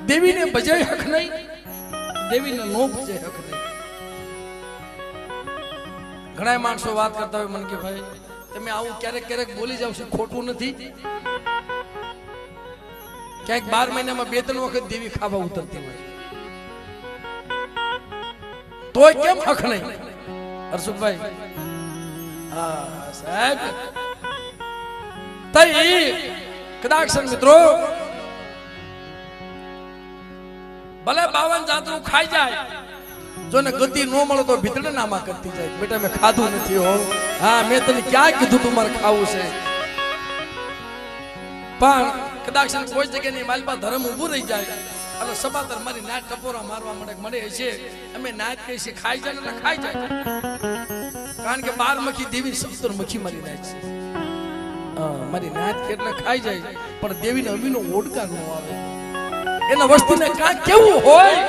દેવીને ભજાય હક નહીં, દેવીને નો ભજાય હક નહીં. ઘણા માણસો વાત કરતા હોય મને કે ભાઈ તમે આવું ક્યારેક ક્યારેક બોલી જાવ છો, ખોટું નથી. ક્યાંક 12 મહિનામાં 2-3 વખત દેવી ખાવા ઉતરતી હોય, તોય કેમ હક નહીં? હર્ષુભાઈ હા સાહેબ તઈ કદાચ મિત્રો ભલે 52 જાતનું ખાઈ જાય, જો ને ગતિ ન મળે તો ભીતડે નામાં કરતી જાય, બેટા મેં ખાધું નથી હો, હા મેં તને ક્યાં કીધું તું મારે ખાવું છે. પણ કદાચ કોઈ જગ્યાની માલપા ધર્મ ઊભું રહી જાય અને સબાતર મારી નાટ ટપોરા મારવા મળે છે, અમે નાટ કહી છે ખાઈ જાય એટલે ખાઈ જાય. કારણ કે 12 મખી દેવી 17 મખી મારી નાટ છે. મારી નાટ એટલે ખાઈ જાય, પણ દેવીને અમીનો ઓડકાર ન આવે. એના વસ્તીને કાંઈ કેવું હોય